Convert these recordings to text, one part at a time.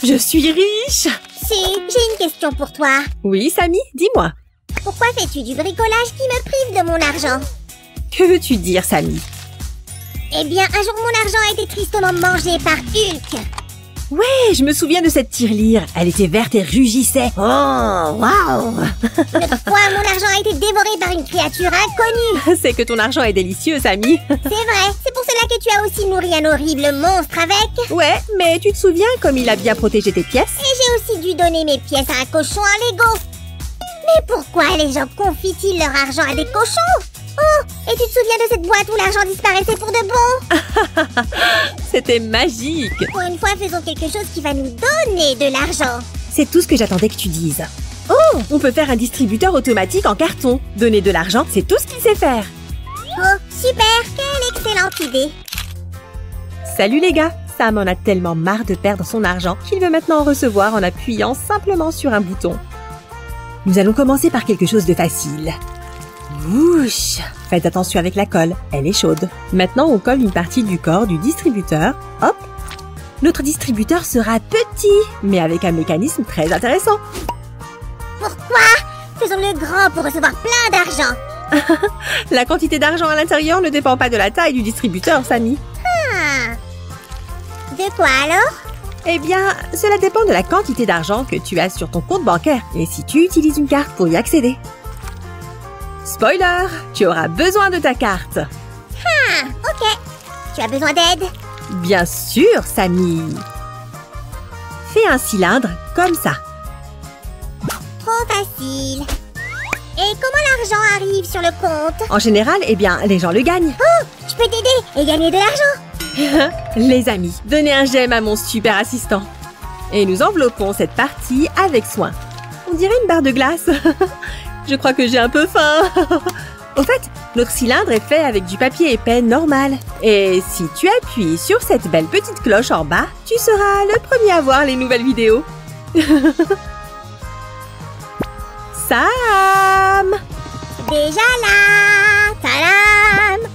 Je suis riche! Si, j'ai une question pour toi. Oui, Samy, dis-moi. Pourquoi fais-tu du bricolage qui me prive de mon argent? Que veux-tu dire, Samy? Eh bien, un jour, mon argent a été tristement mangé par Hulk. Ouais, je me souviens de cette tirelire. Elle était verte et rugissait. Oh, waouh! L'autre fois, mon argent a été dévoré par une créature inconnue. C'est que ton argent est délicieux, Samy. C'est vrai, c'est pour cela que tu as aussi nourri un horrible monstre avec. Ouais, mais tu te souviens comme il a bien protégé tes pièces? Et j'ai aussi dû donner mes pièces à un cochon à Lego. Mais pourquoi les gens confient-ils leur argent à des cochons? Oh, et tu te souviens de cette boîte où l'argent disparaissait pour de bon? C'était magique. Pour une fois, faisons quelque chose qui va nous donner de l'argent. C'est tout ce que j'attendais que tu dises. Oh, on peut faire un distributeur automatique en carton. Donner de l'argent, c'est tout ce qu'il sait faire. Oh, super, quelle excellente idée. Salut les gars, Sam en a tellement marre de perdre son argent qu'il veut maintenant en recevoir en appuyant simplement sur un bouton. Nous allons commencer par quelque chose de facile. Wouch! Faites attention avec la colle, elle est chaude. Maintenant, on colle une partie du corps du distributeur. Hop! Notre distributeur sera petit, mais avec un mécanisme très intéressant. Pourquoi? Faisons-le grand pour recevoir plein d'argent. La quantité d'argent à l'intérieur ne dépend pas de la taille du distributeur, Samy. De quoi alors? Eh bien, cela dépend de la quantité d'argent que tu as sur ton compte bancaire et si tu utilises une carte pour y accéder. Spoiler, tu auras besoin de ta carte. Ok. Tu as besoin d'aide? Bien sûr, Samy. Fais un cylindre comme ça. Trop facile. Et comment l'argent arrive sur le compte? En général, eh bien, les gens le gagnent. Oh, je peux t'aider et gagner de l'argent. Les amis, donnez un j'aime à mon super assistant. Et nous enveloppons cette partie avec soin. On dirait une barre de glace. Je crois que j'ai un peu faim. Au fait, notre cylindre est fait avec du papier épais normal. Et si tu appuies sur cette belle petite cloche en bas, tu seras le premier à voir les nouvelles vidéos. Sam! Déjà là. Tadam!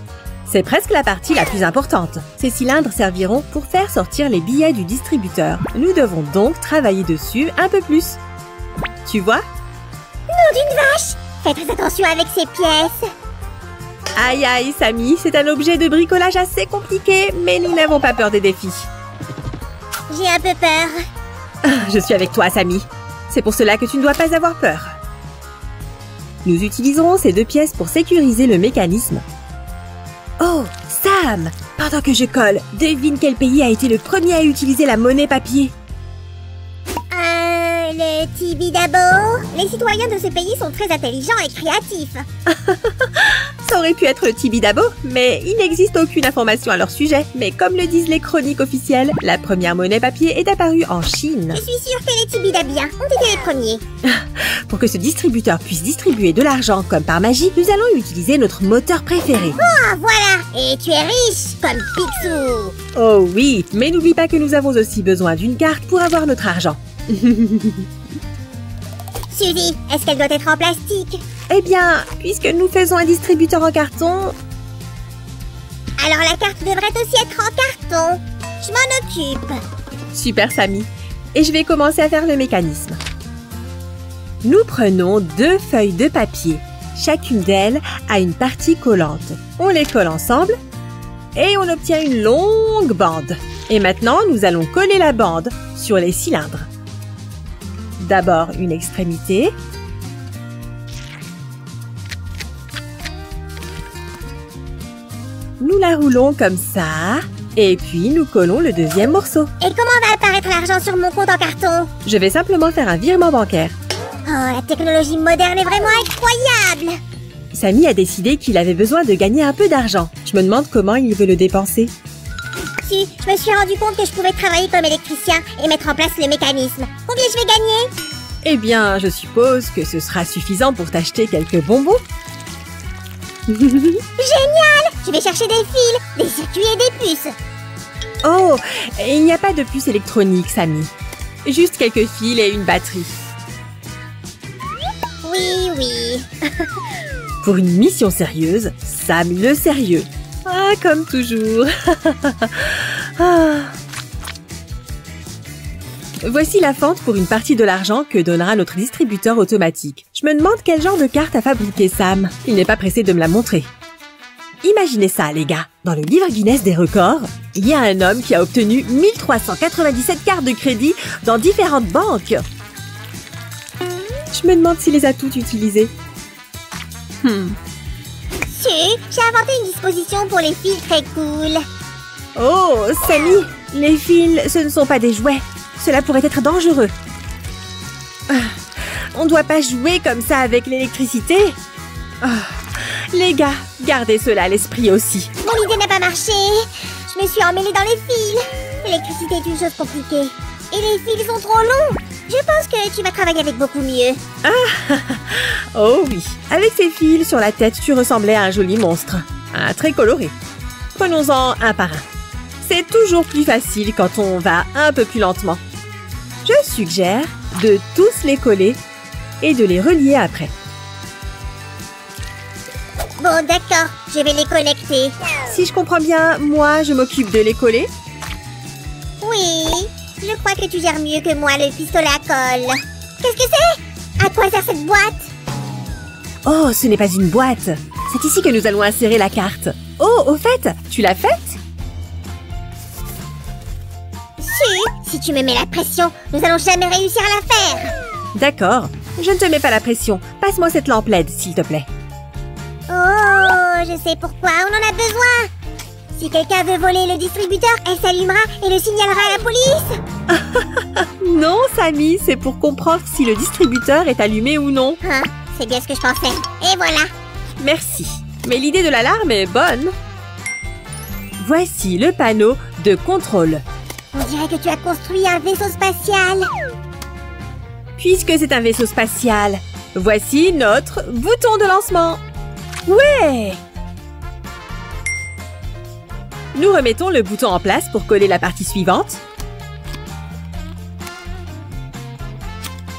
C'est presque la partie la plus importante. Ces cylindres serviront pour faire sortir les billets du distributeur. Nous devons donc travailler dessus un peu plus. Tu vois? Nom d'une vache! Fais très attention avec ces pièces. Aïe aïe, Samy, c'est un objet de bricolage assez compliqué, mais nous n'avons pas peur des défis. J'ai un peu peur. Je suis avec toi, Samy. C'est pour cela que tu ne dois pas avoir peur. Nous utiliserons ces deux pièces pour sécuriser le mécanisme. Oh, Sam! Pendant que je colle, devine quel pays a été le premier à utiliser la monnaie papier? Le Tibidabo. Les citoyens de ce pays sont très intelligents et créatifs. Ça aurait pu être le Tibidabo, mais il n'existe aucune information à leur sujet. Mais comme le disent les chroniques officielles, la première monnaie papier est apparue en Chine. Je suis sûre que les Tibidabiens ont été les premiers. Pour que ce distributeur puisse distribuer de l'argent comme par magie, nous allons utiliser notre moteur préféré. Oh, voilà! Et tu es riche, comme Picsou. Oh oui, mais n'oublie pas que nous avons aussi besoin d'une carte pour avoir notre argent. Suzy, est-ce qu'elle doit être en plastique? Eh bien, puisque nous faisons un distributeur en carton... Alors la carte devrait aussi être en carton. Je m'en occupe. Super, Samy. Et je vais commencer à faire le mécanisme. Nous prenons deux feuilles de papier. Chacune d'elles a une partie collante. On les colle ensemble et on obtient une longue bande. Et maintenant, nous allons coller la bande sur les cylindres. D'abord une extrémité. Nous la roulons comme ça. Et puis nous collons le deuxième morceau. Et comment va apparaître l'argent sur mon compte en carton? Je vais simplement faire un virement bancaire. Oh, la technologie moderne est vraiment incroyable! Samy a décidé qu'il avait besoin de gagner un peu d'argent. Je me demande comment il veut le dépenser. Si, je me suis rendu compte que je pouvais travailler comme électricien et mettre en place le mécanisme. Combien je vais gagner? Eh bien, je suppose que ce sera suffisant pour t'acheter quelques bonbons. Génial! Je vais chercher des fils, des circuits et des puces. Oh, il n'y a pas de puce électronique, Samy. Juste quelques fils et une batterie. Oui, oui. Pour une mission sérieuse, Sam le sérieux. Ah, comme toujours. Ah. Voici la fente pour une partie de l'argent que donnera notre distributeur automatique. Je me demande quel genre de carte a fabriqué Sam. Il n'est pas pressé de me la montrer. Imaginez ça, les gars. Dans le livre Guinness des records, il y a un homme qui a obtenu 1397 cartes de crédit dans différentes banques. Je me demande s'il les a toutes utilisées. J'ai inventé une disposition pour les fils très cool. Oh, Sammy, les fils, ce ne sont pas des jouets. Cela pourrait être dangereux. On ne doit pas jouer comme ça avec l'électricité. Les gars, gardez cela à l'esprit aussi. Mon idée n'a pas marché. Je me suis emmêlée dans les fils. L'électricité est une chose compliquée. Et les fils sont trop longs. Je pense que tu vas travailler avec beaucoup mieux. Oh oui, avec ces fils sur la tête, tu ressemblais à un joli monstre. Très coloré. Prenons-en un par un. C'est toujours plus facile quand on va un peu plus lentement. Je suggère de tous les coller et de les relier après. Bon, d'accord, je vais les connecter. Si je comprends bien, moi, je m'occupe de les coller. Oui, je crois que tu gères mieux que moi le pistolet à colle. Qu'est-ce que c'est? À quoi sert cette boîte? Oh, ce n'est pas une boîte. C'est ici que nous allons insérer la carte. Oh, au fait, tu l'as faite? Si tu me mets la pression, nous allons jamais réussir à la faire. D'accord, je ne te mets pas la pression. Passe-moi cette lampe LED, s'il te plaît. Oh, je sais pourquoi, on en a besoin. Si quelqu'un veut voler le distributeur, elle s'allumera et le signalera à la police. Non, Sammy, c'est pour comprendre si le distributeur est allumé ou non. C'est bien ce que je pensais. Et voilà. Merci, mais l'idée de l'alarme est bonne. Voici le panneau de contrôle. On dirait que tu as construit un vaisseau spatial. Puisque c'est un vaisseau spatial, voici notre bouton de lancement. Ouais! Nous remettons le bouton en place pour coller la partie suivante.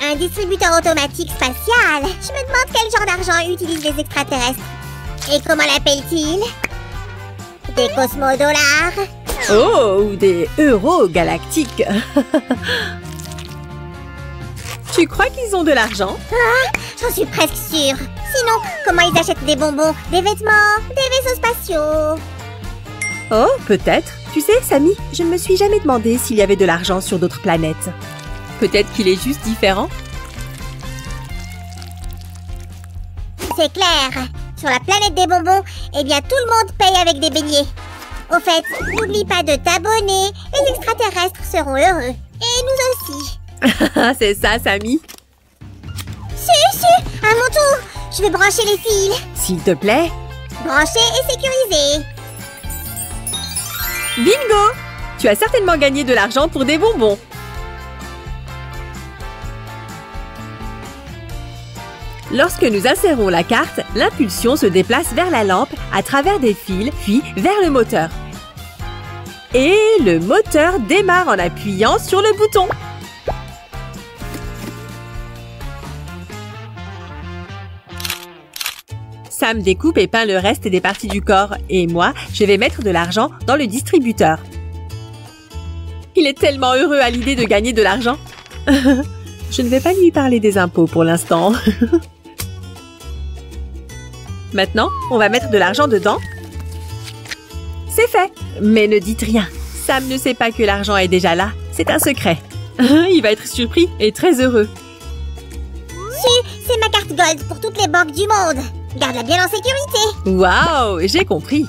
Un distributeur automatique spatial. Je me demande quel genre d'argent utilisent les extraterrestres. Et comment l'appellent-ils? Des cosmodollars? Oh, ou des euros galactiques. Tu crois qu'ils ont de l'argent? J'en suis presque sûre. Sinon, comment ils achètent des bonbons, des vêtements, des vaisseaux spatiaux? Oh, peut-être. Tu sais, Sammy, je ne me suis jamais demandé s'il y avait de l'argent sur d'autres planètes. Peut-être qu'il est juste différent? C'est clair. Sur la planète des bonbons, eh bien tout le monde paye avec des beignets. Au fait, n'oublie pas de t'abonner. Les extraterrestres seront heureux. Et nous aussi. C'est ça, Sammy. À mon tour. Je vais brancher les fils. S'il te plaît. Brancher et sécuriser. Bingo! Tu as certainement gagné de l'argent pour des bonbons. Lorsque nous insérons la carte, l'impulsion se déplace vers la lampe à travers des fils, puis vers le moteur. Et le moteur démarre en appuyant sur le bouton. Sam découpe et peint le reste des parties du corps et moi, je vais mettre de l'argent dans le distributeur. Il est tellement heureux à l'idée de gagner de l'argent. Je ne vais pas lui parler des impôts pour l'instant. Maintenant, on va mettre de l'argent dedans. C'est fait. Mais ne dites rien. Sam ne sait pas que l'argent est déjà là. C'est un secret. Il va être surpris et très heureux. C'est ma carte Gold pour toutes les banques du monde. Garde-la bien en sécurité. Waouh, j'ai compris.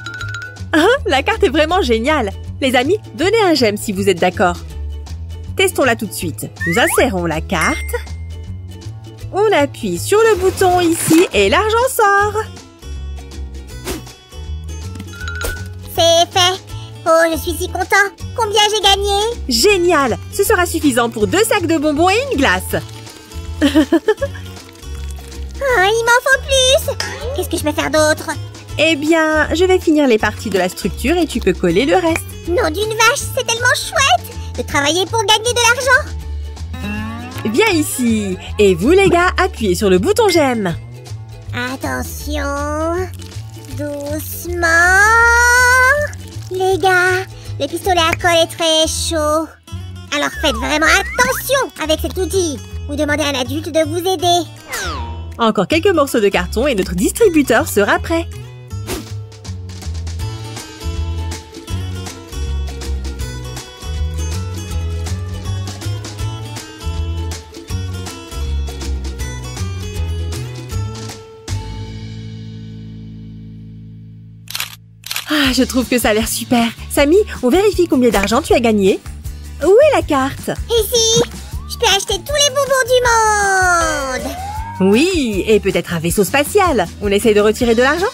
La carte est vraiment géniale. Les amis, donnez un j'aime si vous êtes d'accord. Testons-la tout de suite. Nous insérons la carte. On appuie sur le bouton ici et l'argent sort. C'est fait. Oh, je suis si content. Combien j'ai gagné? Génial. Ce sera suffisant pour 2 sacs de bonbons et une glace. Oh, il m'en faut plus. Qu'est-ce que je peux faire d'autre? Eh bien, je vais finir les parties de la structure et tu peux coller le reste. Nom d'une vache, c'est tellement chouette de travailler pour gagner de l'argent. Viens ici. Et vous les gars, appuyez sur le bouton j'aime. Attention. Doucement. Les gars, Le pistolet à colle est très chaud. Alors faites vraiment attention avec cet outil. Ou demandez à un adulte de vous aider. Encore quelques morceaux de carton et notre distributeur sera prêt. Ah, je trouve que ça a l'air super. Samy, on vérifie combien d'argent tu as gagné. Où est la carte? Ici, je peux acheter tous les bonbons du monde. Oui, et peut-être un vaisseau spatial. On essaye de retirer de l'argent?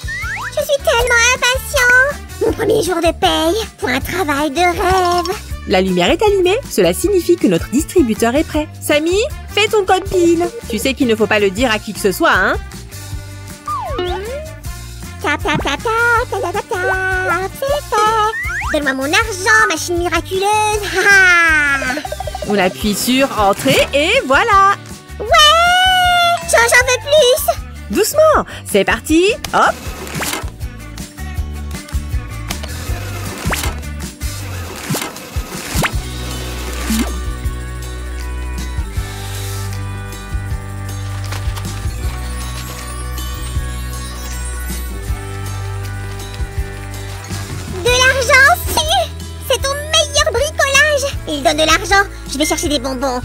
Je suis tellement impatient. Mon premier jour de paye pour un travail de rêve. La lumière est allumée, cela signifie que notre distributeur est prêt. Samy, fais ton code PIN. Tu sais qu'il ne faut pas le dire à qui que ce soit, hein? Tap, tap, tap, tap, tap, tap, tap, tap, c'est fait. Donne-moi mon argent, machine miraculeuse. On appuie sur Entrée et voilà. Ouais, j'en veux plus. Doucement, c'est parti. Hop. Il donne de l'argent. Je vais chercher des bonbons.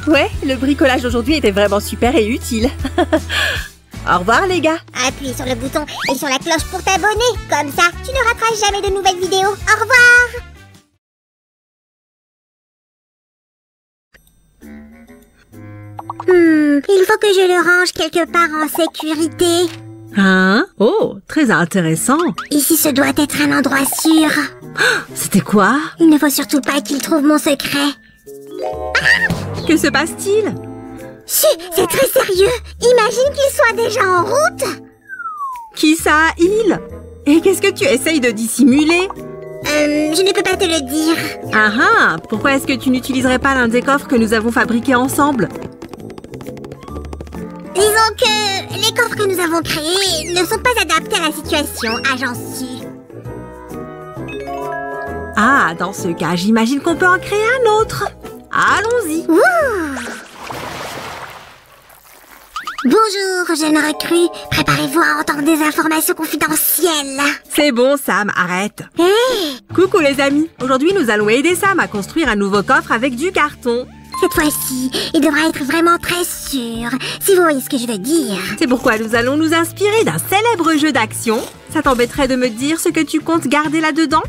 Ouais, le bricolage d'aujourd'hui était vraiment super et utile. Au revoir les gars. Appuie sur le bouton et sur la cloche pour t'abonner. Comme ça, tu ne rateras jamais de nouvelles vidéos. Au revoir. Il faut que je le range quelque part en sécurité. Hein? Oh, très intéressant. Ici, ce doit être un endroit sûr. C'était quoi? Il ne faut surtout pas qu'il trouve mon secret. Que se passe-t-il? Chut, c'est très sérieux. Imagine qu'il soit déjà en route. Qui ça, il? Et qu'est-ce que tu essayes de dissimuler? Je ne peux pas te le dire. Ah ah, pourquoi est-ce que tu n'utiliserais pas l'un des coffres que nous avons fabriqués ensemble? Disons que les coffres que nous avons créés ne sont pas adaptés à la situation, agent Su. Ah, dans ce cas, j'imagine qu'on peut en créer un autre. Allons-y. Bonjour, jeune recrue. Préparez-vous à entendre des informations confidentielles. C'est bon, Sam, arrête. Hey. Coucou les amis. Aujourd'hui, nous allons aider Sam à construire un nouveau coffre avec du carton. Cette fois-ci, il devra être vraiment très sûr, si vous voyez ce que je veux dire. C'est pourquoi nous allons nous inspirer d'un célèbre jeu d'action. Ça t'embêterait de me dire ce que tu comptes garder là-dedans?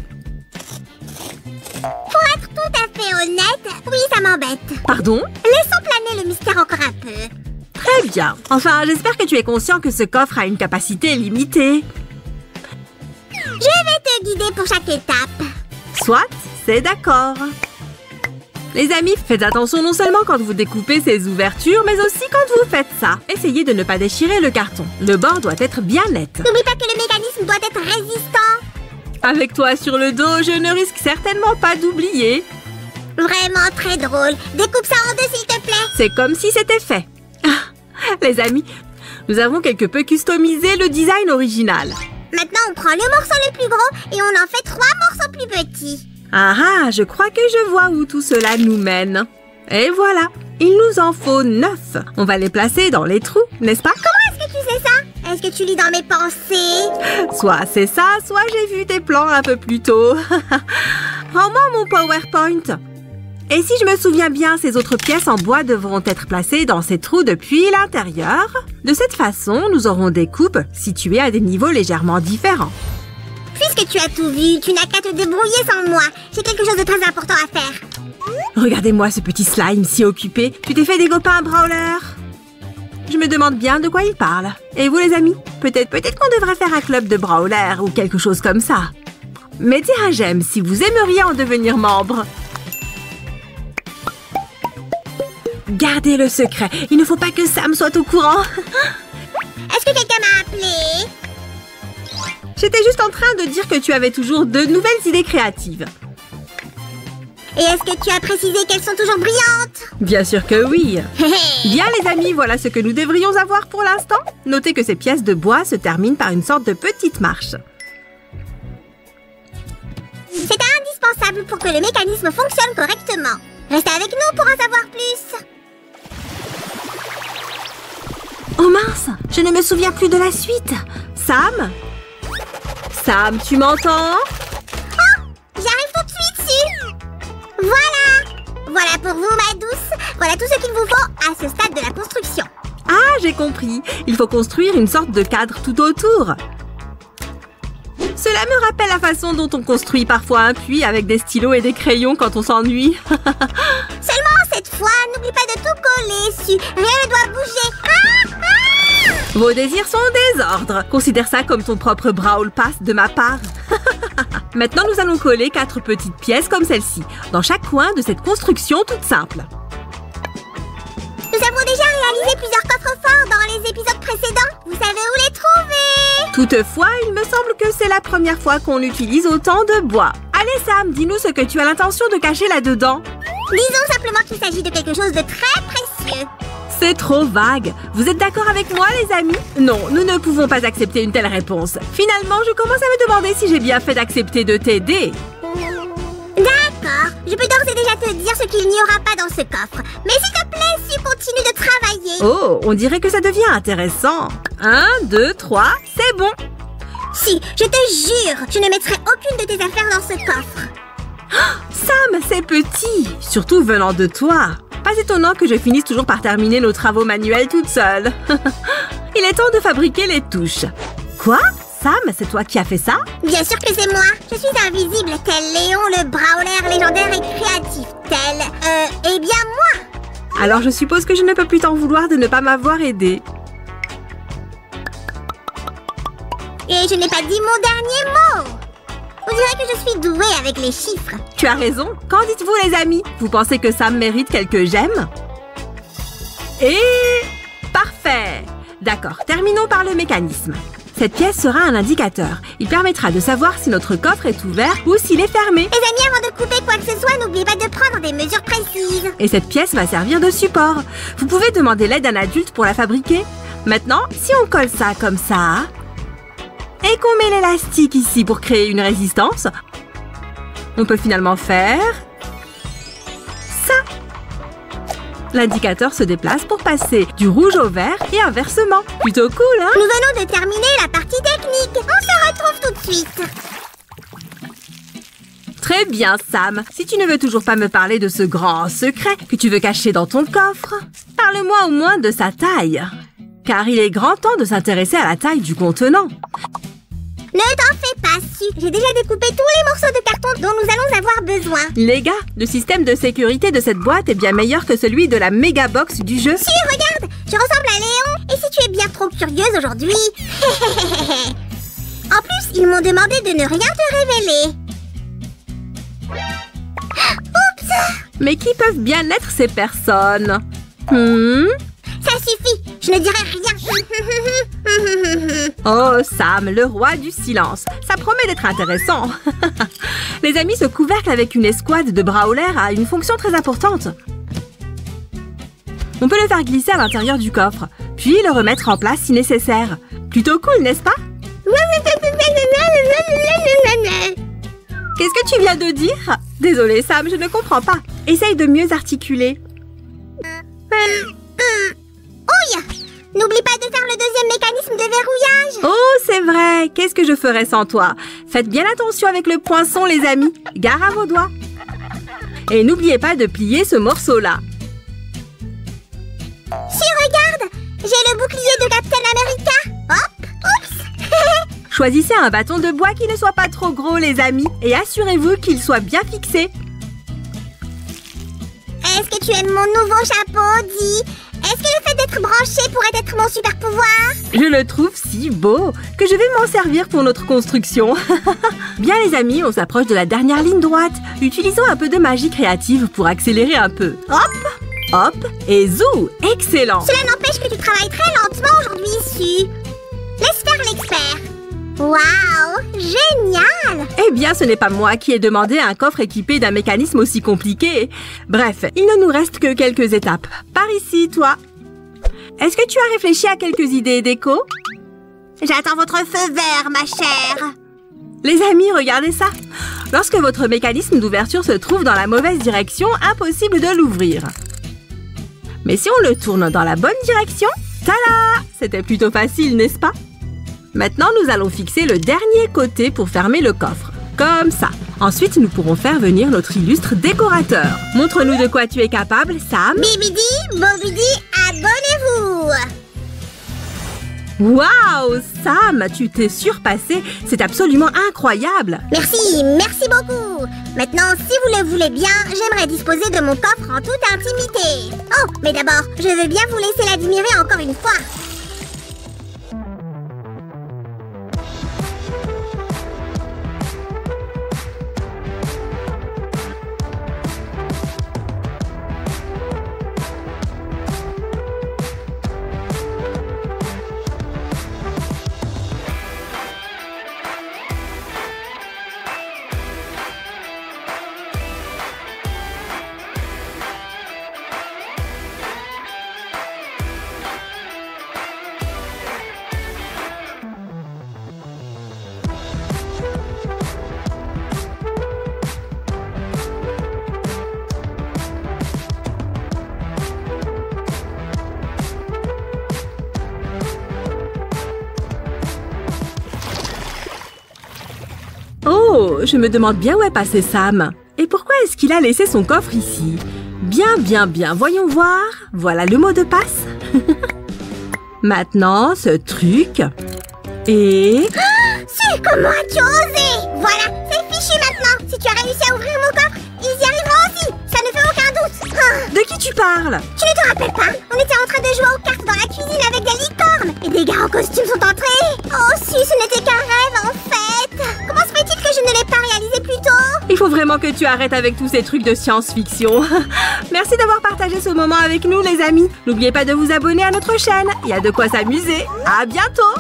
Pour être tout à fait honnête, oui, ça m'embête. Pardon? Laissons planer le mystère encore un peu. Très bien. Enfin, j'espère que tu es conscient que ce coffre a une capacité limitée. Je vais te guider pour chaque étape. Soit, c'est d'accord. Les amis, faites attention non seulement quand vous découpez ces ouvertures, mais aussi quand vous faites ça. Essayez de ne pas déchirer le carton. Le bord doit être bien net. N'oublie pas que le mécanisme doit être résistant. Avec toi sur le dos, je ne risque certainement pas d'oublier. Vraiment très drôle. Découpe ça en deux, s'il te plaît. C'est comme si c'était fait. Les amis, nous avons quelque peu customisé le design original. Maintenant, on prend le morceau le plus gros et on en fait 3 morceaux plus petits. Ah ah, je crois que je vois où tout cela nous mène. Et voilà, il nous en faut 9. On va les placer dans les trous, n'est-ce pas? Comment est-ce que tu sais ça? Est-ce que tu lis dans mes pensées? Soit c'est ça, soit j'ai vu tes plans un peu plus tôt. Rends-moi mon PowerPoint. Et si je me souviens bien, ces autres pièces en bois devront être placées dans ces trous depuis l'intérieur. De cette façon, nous aurons des coupes situées à des niveaux légèrement différents. Puisque tu as tout vu, tu n'as qu'à te débrouiller sans moi. J'ai quelque chose de très important à faire. Regardez-moi ce petit slime si occupé. Tu t'es fait des copains, Brawler? Je me demande bien de quoi il parle. Et vous les amis? Peut-être qu'on devrait faire un club de Brawler ou quelque chose comme ça. Mettez un j'aime si vous aimeriez en devenir membre. Gardez le secret. Il ne faut pas que Sam soit au courant. Est-ce que quelqu'un m'a appelé? J'étais juste en train de dire que tu avais toujours de nouvelles idées créatives. Et est-ce que tu as précisé qu'elles sont toujours brillantes? Bien sûr que oui. Bien les amis, voilà ce que nous devrions avoir pour l'instant. Notez que ces pièces de bois se terminent par une sorte de petite marche. C'est indispensable indispensable pour que le mécanisme fonctionne correctement. Restez avec nous pour en savoir plus. Oh mince, je ne me souviens plus de la suite. Sam? Sam, tu m'entends? Oh, j'arrive tout de suite, Su. Voilà. Voilà pour vous, ma douce. Voilà tout ce qu'il vous faut à ce stade de la construction. Ah, j'ai compris. Il faut construire une sorte de cadre tout autour. Cela me rappelle la façon dont on construit parfois un puits avec des stylos et des crayons quand on s'ennuie. Seulement cette fois, n'oublie pas de tout coller, Su. Rien ne doit bouger. Ah! Vos désirs sont au désordre. Considère ça comme ton propre Brawl Pass de ma part. Maintenant, nous allons coller 4 petites pièces comme celle-ci, dans chaque coin de cette construction toute simple. Nous avons déjà réalisé plusieurs coffres-forts dans les épisodes précédents. Vous savez où les trouver. Toutefois, il me semble que c'est la première fois qu'on utilise autant de bois. Allez Sam, dis-nous ce que tu as l'intention de cacher là-dedans. Disons simplement qu'il s'agit de quelque chose de très précieux. C'est trop vague. Vous êtes d'accord avec moi, les amis? Non, nous ne pouvons pas accepter une telle réponse. Finalement, je commence à me demander si j'ai bien fait d'accepter de t'aider. D'accord. Je peux d'ores et déjà te dire ce qu'il n'y aura pas dans ce coffre. Mais s'il te plaît, Su, continue de travailler. Oh, on dirait que ça devient intéressant. 1, 2, 3, c'est bon. Si, je te jure, je ne mettrai aucune de tes affaires dans ce coffre. Sam, c'est petit, surtout venant de toi. Pas étonnant que je finisse toujours par terminer nos travaux manuels toute seule. Il est temps de fabriquer les touches. Quoi? Sam, c'est toi qui as fait ça? Bien sûr que c'est moi. Je suis invisible, tel Léon le brawler légendaire et créatif. Eh bien moi. Alors je suppose que je ne peux plus t'en vouloir de ne pas m'avoir aidé. Et je n'ai pas dit mon dernier mot. On dirait que je suis douée avec les chiffres. Tu as raison. Qu'en dites-vous, les amis? Vous pensez que Sam mérite quelques j'aime? Et... parfait! D'accord, terminons par le mécanisme. Cette pièce sera un indicateur. Il permettra de savoir si notre coffre est ouvert ou s'il est fermé. Les amis, avant de couper quoi que ce soit, n'oubliez pas de prendre des mesures précises. Et cette pièce va servir de support. Vous pouvez demander l'aide d'un adulte pour la fabriquer. Maintenant, si on colle ça comme ça... et qu'on met l'élastique ici pour créer une résistance, on peut finalement faire ça. L'indicateur se déplace pour passer du rouge au vert et inversement. Plutôt cool, hein? Nous venons de terminer la partie technique. On se retrouve tout de suite. Très bien, Sam. Si tu ne veux toujours pas me parler de ce grand secret que tu veux cacher dans ton coffre, parle-moi au moins de sa taille. Car il est grand temps de s'intéresser à la taille du contenant. Ne t'en fais pas, Su. J'ai déjà découpé tous les morceaux de carton dont nous allons avoir besoin. Les gars, le système de sécurité de cette boîte est bien meilleur que celui de la méga box du jeu. Su, regarde, je ressemble à Léon. Et si tu es bien trop curieuse aujourd'hui... En plus, ils m'ont demandé de ne rien te révéler. Oups! Mais qui peuvent bien être ces personnes? Ça suffit, je ne dirai rien. Oh, Sam, le roi du silence. Ça promet d'être intéressant. Les amis, ce couvercle avec une escouade de brawlers a une fonction très importante. On peut le faire glisser à l'intérieur du coffre, puis le remettre en place si nécessaire. Plutôt cool, n'est-ce pas? Qu'est-ce que tu viens de dire? Désolée, Sam, je ne comprends pas. Essaye de mieux articuler. Ouille! N'oublie pas de faire le deuxième mécanisme de verrouillage. Oh, c'est vrai. Qu'est-ce que je ferais sans toi? Faites bien attention avec le poinçon, les amis. Gare à vos doigts. Et n'oubliez pas de plier ce morceau-là. Si, regarde! J'ai le bouclier de Captain America. Hop! Oups! Choisissez un bâton de bois qui ne soit pas trop gros, les amis. Et assurez-vous qu'il soit bien fixé. Est-ce que tu aimes mon nouveau chapeau, Di? Est-ce que le fait d'être branché pourrait être mon super pouvoir? Je le trouve si beau que je vais m'en servir pour notre construction. Bien les amis, on s'approche de la dernière ligne droite. Utilisons un peu de magie créative pour accélérer un peu. Hop, hop et zou. Excellent. Cela n'empêche que tu travailles très lentement aujourd'hui, Su. Laisse faire l'expert. Waouh, génial! Eh bien, ce n'est pas moi qui ai demandé un coffre équipé d'un mécanisme aussi compliqué. Bref, il ne nous reste que quelques étapes. Par ici, toi. Est-ce que tu as réfléchi à quelques idées déco? J'attends votre feu vert, ma chère. Les amis, regardez ça! Lorsque votre mécanisme d'ouverture se trouve dans la mauvaise direction, impossible de l'ouvrir. Mais si on le tourne dans la bonne direction, tada! C'était plutôt facile, n'est-ce pas? Maintenant, nous allons fixer le dernier côté pour fermer le coffre. Comme ça. Ensuite, nous pourrons faire venir notre illustre décorateur. Montre-nous de quoi tu es capable, Sam. Bibidi, Bobidi, abonnez-vous! Waouh, Sam, tu t'es surpassé. C'est absolument incroyable. Merci, merci beaucoup. Maintenant, si vous le voulez bien, j'aimerais disposer de mon coffre en toute intimité. Oh, mais d'abord, je veux bien vous laisser l'admirer encore une fois. Oh, je me demande bien où est passé Sam. Et pourquoi est-ce qu'il a laissé son coffre ici? Bien, bien, bien. Voyons voir. Voilà le mot de passe. Maintenant, ce truc. Et... C'est comment as-tu osé? Voilà, c'est fichu maintenant. Si tu as réussi à ouvrir mon coffre, ils y arriveront aussi. Ça ne fait aucun doute. De qui tu parles? Tu ne te rappelles pas? On était en train de jouer aux cartes dans la cuisine avec des licornes. Et des gars en costume sont entrés. Oh si, ce n'était qu'un rêve en fait. Comment se fait-il que je ne l'ai pas réalisé plus tôt? Il faut vraiment que tu arrêtes avec tous ces trucs de science-fiction. Merci d'avoir partagé ce moment avec nous, les amis. N'oubliez pas de vous abonner à notre chaîne. Il y a de quoi s'amuser. À bientôt!